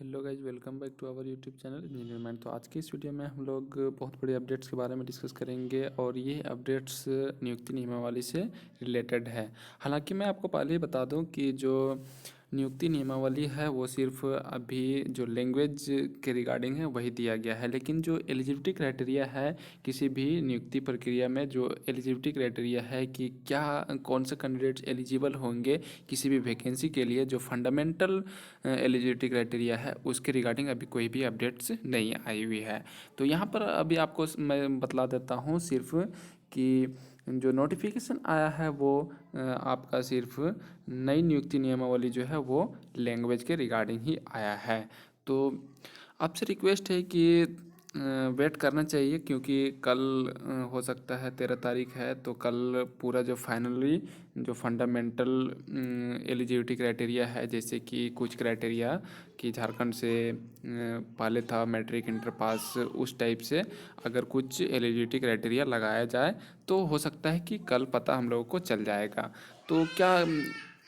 Hello guys, welcome back to our YouTube channel Engineer Mind. तो आज की इस वीडियो में हम लोग बहुत बड़े अपडेट्स के बारे में डिस्कस करेंगे और ये अपडेट्स नियुक्ति नियमावली से रिलेटेड है। हालांकि मैं आपको पहले ही बता दूं कि जो नियुक्ति नियमावली है वो सिर्फ अभी जो लैंग्वेज के रिगार्डिंग है वही दिया गया है, लेकिन जो एलिजिबिलिटी क्राइटेरिया है किसी भी नियुक्ति प्रक्रिया में, जो एलिजिबिलिटी क्राइटेरिया है कि क्या कौन से कैंडिडेट्स एलिजिबल होंगे किसी भी वैकेंसी के लिए, जो फंडामेंटल एलिजिबिलिटी क्राइटेरिया है उसके रिगार्डिंग अभी कोई भी अपडेट्स नहीं आई हुई है। तो यहाँ पर अभी आपको मैं बतला देता हूँ सिर्फ कि जो नोटिफिकेशन आया है वो आपका सिर्फ नई नियुक्ति नियमावली जो है वो लैंग्वेज के रिगार्डिंग ही आया है। तो आपसे रिक्वेस्ट है कि वेट करना चाहिए, क्योंकि कल हो सकता है 13 तारीख है, तो कल पूरा जो फाइनली जो फंडामेंटल एलिजिबिलिटी क्राइटेरिया है, जैसे कि कुछ क्राइटेरिया कि झारखंड से पहले था मैट्रिक इंटर पास, उस टाइप से अगर कुछ एलिजिबिलिटी क्राइटेरिया लगाया जाए तो हो सकता है कि कल पता हम लोगों को चल जाएगा। तो क्या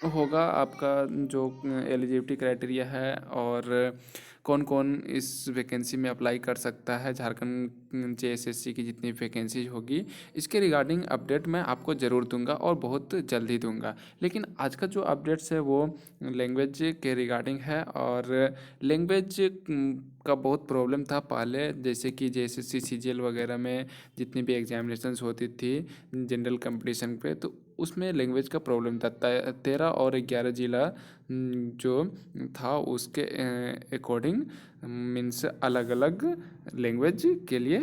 होगा आपका जो एलिजिबिलिटी क्राइटेरिया है और कौन कौन इस वैकेंसी में अप्लाई कर सकता है, झारखंड जेएसएससी की जितनी वैकेंसी होगी, इसके रिगार्डिंग अपडेट मैं आपको ज़रूर दूंगा और बहुत जल्द ही दूंगा। लेकिन आज का जो अपडेट्स है वो लैंग्वेज के रिगार्डिंग है, और लैंग्वेज का बहुत प्रॉब्लम था पहले, जैसे कि जेएसएससी सीजीएल वगैरह में जितनी भी एग्जामिनेशंस होती थी जनरल कंपटीशन पे, तो उसमें लैंग्वेज का प्रॉब्लम था। 13 और 11 जिला जो था उसके अकॉर्डिंग मीन्स अलग अलग लैंग्वेज के लिए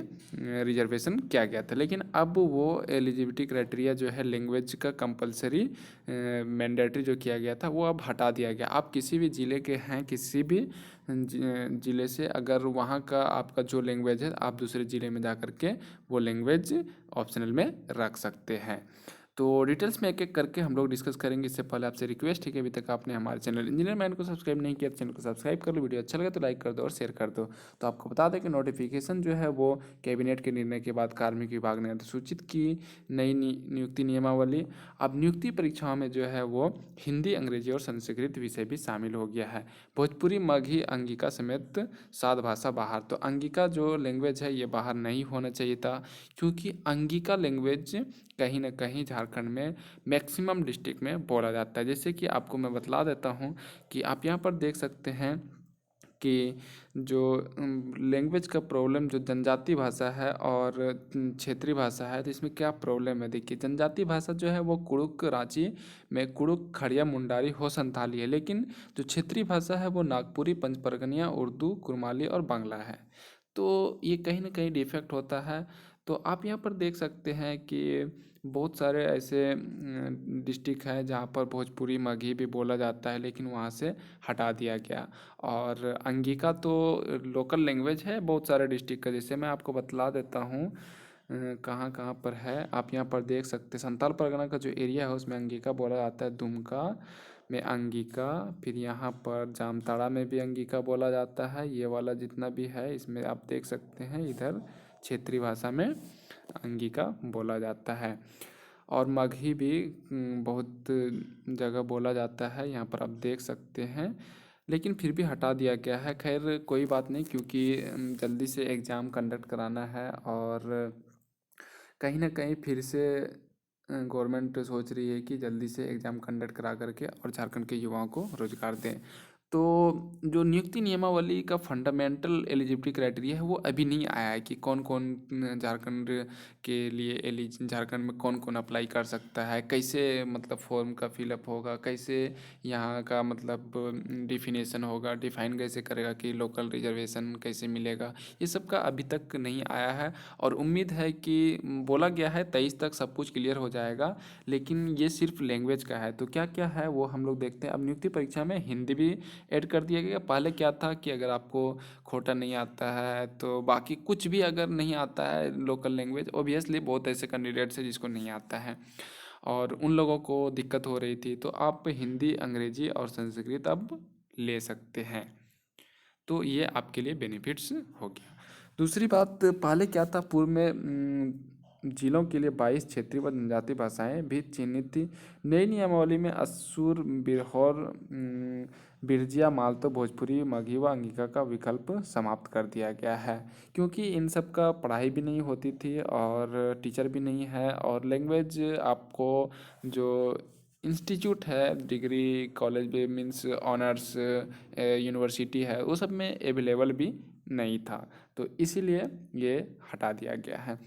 रिजर्वेशन किया गया था। लेकिन अब वो एलिजिबिलिटी क्राइटेरिया जो है लैंग्वेज का कंपलसरी मैंडेटरी जो किया गया था वो अब हटा दिया गया। आप किसी भी ज़िले के हैं, किसी भी ज़िले से, अगर वहाँ का आपका जो लैंग्वेज है आप दूसरे ज़िले में जा कर के वो लैंग्वेज ऑप्शनल में रख सकते हैं। तो डिटेल्स में एक एक करके हम लोग डिस्कस करेंगे। इससे पहले आपसे रिक्वेस्ट है कि अभी तक आपने हमारे चैनल इंजीनियर माइंड को सब्सक्राइब नहीं किया तो चैनल को सब्सक्राइब कर लो, वीडियो अच्छा लगे तो लाइक कर दो और शेयर कर दो। तो आपको बता दें कि नोटिफिकेशन जो है वो कैबिनेट के निर्णय के बाद कार्मिक विभाग ने अधिसूचित की नई नियुक्ति नियमावली। अब नियुक्ति परीक्षाओं में जो है वो हिंदी, अंग्रेजी और संस्कृत विषय भी शामिल हो गया है। भोजपुरी, मगही, अंगिका समेत 7 भाषा बाहर। तो अंगिका जो लैंग्वेज है ये बाहर नहीं होना चाहिए था, क्योंकि अंगिका लैंग्वेज कहीं ना कहीं झारखंड में मैक्सिमम डिस्ट्रिक्ट में बोला जाता है। जैसे कि आपको मैं बतला देता हूँ कि आप यहाँ पर देख सकते हैं कि जो लैंग्वेज का प्रॉब्लम जो जनजाति भाषा है और क्षेत्रीय भाषा है, तो इसमें क्या प्रॉब्लम है। देखिए, जनजाति भाषा जो है वो कुड़ुक, रांची में कुड़ुक, खड़िया, मुंडारी हो संथाली है, लेकिन जो क्षेत्रीय भाषा है वो नागपुरी, पंचपरगनिया, उर्दू, कुरमाली और बांग्ला है। तो ये कहीं ना कहीं डिफेक्ट होता है। तो आप यहाँ पर देख सकते हैं कि बहुत सारे ऐसे डिस्ट्रिक्ट हैं जहाँ पर भोजपुरी, मगही भी बोला जाता है, लेकिन वहाँ से हटा दिया गया। और अंगिका तो लोकल लैंग्वेज है बहुत सारे डिस्ट्रिक्ट का, जैसे मैं आपको बतला देता हूँ कहाँ कहाँ पर है। आप यहाँ पर देख सकते हैं संताल परगना का जो एरिया है उसमें अंगिका बोला जाता है। दुमका में अंगिका, फिर यहाँ पर जामताड़ा में भी अंगिका बोला जाता है। ये वाला जितना भी है इसमें आप देख सकते हैं इधर क्षेत्रीय भाषा में अंगिका बोला जाता है। और मगही भी बहुत जगह बोला जाता है, यहाँ पर आप देख सकते हैं, लेकिन फिर भी हटा दिया गया है। खैर कोई बात नहीं, क्योंकि जल्दी से एग्ज़ाम कंडक्ट कराना है और कहीं ना कहीं फिर से गवर्नमेंट सोच रही है कि जल्दी से एग्ज़ाम कंडक्ट करा करके और झारखंड के युवाओं को रोजगार दें। तो जो नियुक्ति नियमावली का फंडामेंटल एलिजिबिलिटी क्राइटेरिया है वो अभी नहीं आया है कि कौन कौन झारखंड के लिए झारखंड में कौन कौन अप्लाई कर सकता है, कैसे मतलब फॉर्म का फिलअप होगा, कैसे यहाँ का मतलब डिफिनेशन होगा, डिफाइन कैसे करेगा कि लोकल रिजर्वेशन कैसे मिलेगा, ये सब का अभी तक नहीं आया है। और उम्मीद है कि बोला गया है 23 तक सब कुछ क्लियर हो जाएगा, लेकिन ये सिर्फ लैंग्वेज का है। तो क्या क्या है वो हम लोग देखते हैं। अब नियुक्ति परीक्षा में हिंदी भी ऐड कर दिया गया। पहले क्या था कि अगर आपको खोटा नहीं आता है तो बाकी कुछ भी अगर नहीं आता है लोकल लैंग्वेज, ऑब्वियसली बहुत ऐसे कैंडिडेट्स हैं जिसको नहीं आता है और उन लोगों को दिक्कत हो रही थी, तो आप हिंदी, अंग्रेजी और संस्कृत अब ले सकते हैं। तो ये आपके लिए बेनिफिट्स हो गया। दूसरी बात, पहले क्या था, पूर्व में जिलों के लिए 22 क्षेत्रीय व जनजातीय भाषाएं भी चिन्हित थी। नई नियमावली में असुर, बिरहोर, बिरजिया, मालतो, भोजपुरी, मगही व अंगिका का विकल्प समाप्त कर दिया गया है, क्योंकि इन सब का पढ़ाई भी नहीं होती थी और टीचर भी नहीं है, और लैंग्वेज आपको जो इंस्टीट्यूट है, डिग्री कॉलेज भी मीन्स ऑनर्स यूनिवर्सिटी है, वो सब में अवेलेबल भी नहीं था, तो इसीलिए ये हटा दिया गया है।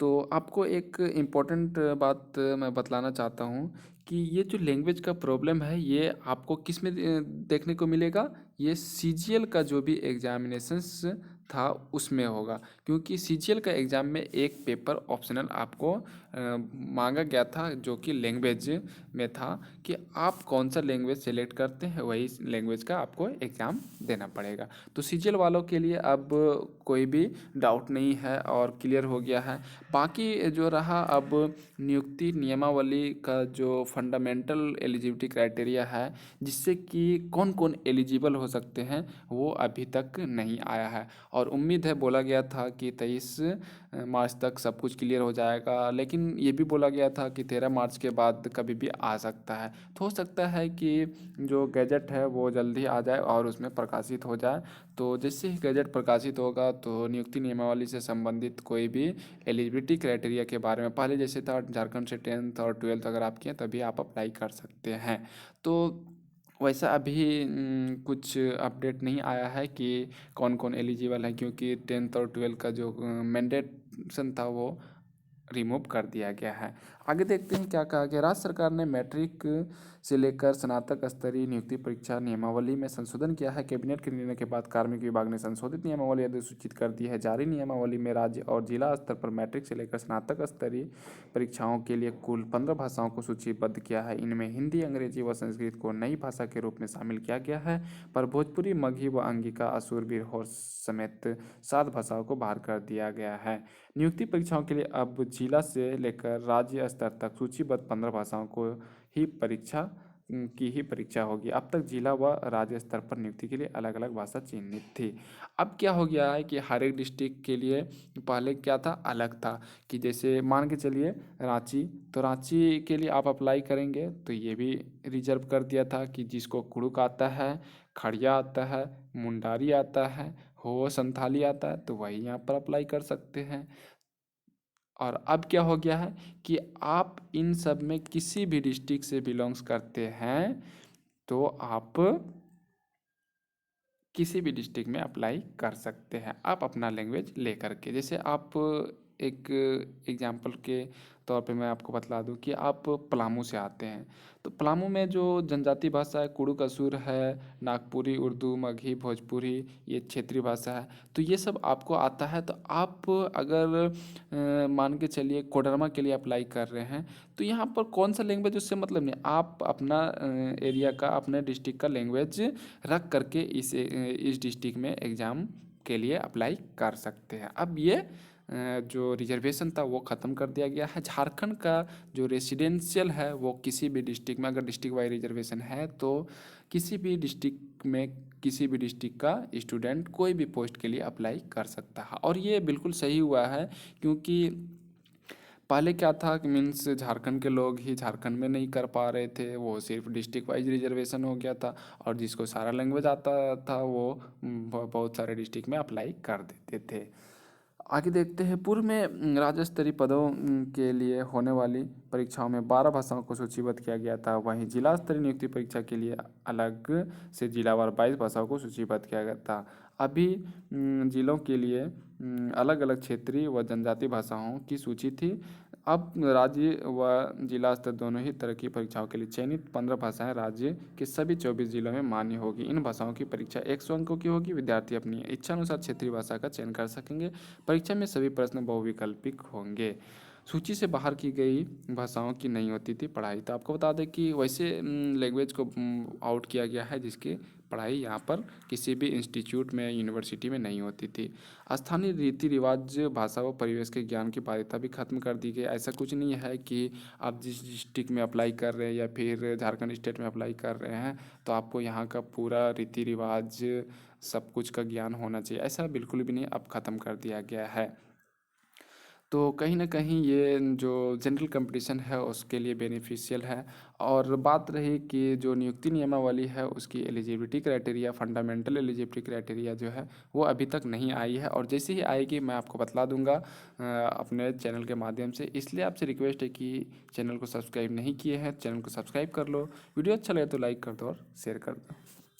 तो आपको एक इम्पोर्टेंट बात मैं बतलाना चाहता हूँ कि ये जो लैंग्वेज का प्रॉब्लम है, ये आपको किस में देखने को मिलेगा? ये सीजीएल का जो भी एग्जामिनेशंस था उसमें होगा, क्योंकि सीजीएल का एग्ज़ाम में एक पेपर ऑप्शनल आपको मांगा गया था, जो कि लैंग्वेज में था कि आप कौन सा लैंग्वेज सेलेक्ट करते हैं, वही लैंग्वेज का आपको एग्ज़ाम देना पड़ेगा। तो सीजीएल वालों के लिए अब कोई भी डाउट नहीं है और क्लियर हो गया है। बाकी जो रहा अब नियुक्ति नियमावली का जो फंडामेंटल एलिजिबिलिटी क्राइटेरिया है, जिससे कि कौन कौन एलिजिबल हो सकते हैं, वो अभी तक नहीं आया है, और उम्मीद है, बोला गया था कि 23 मार्च तक सब कुछ क्लियर हो जाएगा, लेकिन ये भी बोला गया था कि 13 मार्च के बाद कभी भी आ सकता है। तो हो सकता है कि जो गैजेट है वो जल्दी आ जाए और उसमें प्रकाशित हो जाए। तो जैसे ही गैजेट प्रकाशित होगा तो नियुक्ति नियमावली से संबंधित कोई भी एलिजिबिलिटी क्राइटेरिया के बारे में, पहले जैसे था झारखंड से 10th और 12th अगर आप किए तभी आप अप्लाई कर सकते हैं। तो वैसा अभी कुछ अपडेट नहीं आया है कि कौन कौन एलिजिबल है, क्योंकि 10th और 12th का जो मैंडेशन था वो रिमूव कर दिया गया है। आगे देखते हैं क्या कहा गया। राज्य सरकार ने मैट्रिक से लेकर स्नातक स्तरीय नियुक्ति परीक्षा नियमावली में संशोधन किया है। कैबिनेट के निर्णय के बाद कार्मिक विभाग ने संशोधित नियमावली अधिसूचित कर दी है। जारी नियमावली में राज्य और जिला स्तर पर मैट्रिक से लेकर स्नातक स्तरीय परीक्षाओं के लिए कुल 15 भाषाओं को सूचीबद्ध किया है। इनमें हिंदी, अंग्रेजी व संस्कृत को नई भाषा के रूप में शामिल किया गया है, पर भोजपुरी, मगही व अंगिका, असुरबीर, होर समेत 7 भाषाओं को बाहर कर दिया गया है। नियुक्ति परीक्षाओं के लिए अब जिला से लेकर राज्य स्तर तक सूचीबद्ध 15 भाषाओं को ही परीक्षा की ही परीक्षा होगी। अब तक जिला व राज्य स्तर पर नियुक्ति के लिए अलग अलग भाषा चिन्हित थी। अब क्या हो गया है कि हर एक डिस्ट्रिक्ट के लिए पहले क्या था, अलग था, कि जैसे मान के चलिए रांची, तो रांची के लिए आप अप्लाई करेंगे तो ये भी रिजर्व कर दिया था कि जिसको कुड़ुक आता है, खड़िया आता है, मुंडारी आता है, हो संथाली आता है, तो वही यहाँ पर अप्लाई कर सकते हैं। और अब क्या हो गया है कि आप इन सब में किसी भी डिस्ट्रिक्ट से बिलोंग्स करते हैं तो आप किसी भी डिस्ट्रिक्ट में अप्लाई कर सकते हैं, आप अपना लैंग्वेज लेकर के। जैसे आप एक एग्जांपल के तौर पे मैं आपको बतला दूं कि आप पलामू से आते हैं, तो पलामू में जो जनजाति भाषा है, कुड़ुक, असुर है, नागपुरी, उर्दू, मगही, भोजपुरी, ये क्षेत्रीय भाषा है, तो ये सब आपको आता है। तो आप अगर मान के चलिए कोडरमा के लिए अप्लाई कर रहे हैं, तो यहाँ पर कौन सा लैंग्वेज उससे मतलब नहीं, आप अपना एरिया का, अपने डिस्ट्रिक्ट का लैंग्वेज रख करके इस डिस्ट्रिक्ट में एग्ज़ाम के लिए अप्लाई कर सकते हैं। अब ये जो रिजर्वेशन था वो ख़त्म कर दिया गया है। झारखंड का जो रेसिडेंशियल है वो किसी भी डिस्ट्रिक्ट में, अगर डिस्ट्रिक्ट वाइज रिजर्वेशन है तो किसी भी डिस्ट्रिक्ट में किसी भी डिस्ट्रिक्ट का स्टूडेंट कोई भी पोस्ट के लिए अप्लाई कर सकता है, और ये बिल्कुल सही हुआ है, क्योंकि पहले क्या था कि मीन्स झारखंड के लोग ही झारखंड में नहीं कर पा रहे थे, वो सिर्फ डिस्ट्रिक्ट वाइज रिजर्वेशन हो गया था, और जिसको सारा लैंग्वेज आता था वो बहुत सारे डिस्ट्रिक्ट में अप्लाई कर देते थे। आगे देखते हैं। पूर्व में राज्य स्तरीय पदों के लिए होने वाली परीक्षाओं में 12 भाषाओं को सूचीबद्ध किया गया था। वहीं जिला स्तरीय नियुक्ति परीक्षा के लिए अलग से जिलावार 22 भाषाओं को सूचीबद्ध किया गया था। अभी जिलों के लिए अलग अलग क्षेत्रीय व जनजातीय भाषाओं की सूची थी। अब राज्य व जिला स्तर दोनों ही तरह की परीक्षाओं के लिए चयनित 15 भाषाएं राज्य के सभी 24 जिलों में मान्य होगी। इन भाषाओं की परीक्षा 100 अंकों की होगी। विद्यार्थी अपनी इच्छा अनुसार क्षेत्रीय भाषा का चयन कर सकेंगे। परीक्षा में सभी प्रश्न बहुविकल्पिक होंगे। सूची से बाहर की गई भाषाओं की नहीं होती थी पढ़ाई। तो आपको बता दें कि वैसे लैंग्वेज को आउट किया गया है जिसकी पढ़ाई यहाँ पर किसी भी इंस्टीट्यूट में, यूनिवर्सिटी में नहीं होती थी। स्थानीय रीति रिवाज, भाषा व परिवेश के ज्ञान की बाध्यता भी खत्म कर दी गई। ऐसा कुछ नहीं है कि आप जिस डिस्ट्रिक्ट में अप्लाई कर रहे हैं या फिर झारखंड स्टेट में अप्लाई कर रहे हैं तो आपको यहाँ का पूरा रीति रिवाज सब कुछ का ज्ञान होना चाहिए, ऐसा बिल्कुल भी नहीं, अब ख़त्म कर दिया गया है। तो कहीं न कहीं ये जो जनरल कंपटीशन है उसके लिए बेनिफिशियल है। और बात रही कि जो नियुक्ति नियमावली है उसकी eligibility criteria, fundamental eligibility criteria जो है वो अभी तक नहीं आई है, और जैसे ही आएगी मैं आपको बतला दूँगा अपने चैनल के माध्यम से। इसलिए आपसे रिक्वेस्ट है कि चैनल को सब्सक्राइब नहीं किए हैं, चैनल को सब्सक्राइब कर लो। वीडियो अच्छा लगे तो लाइक कर दो और शेयर कर दो।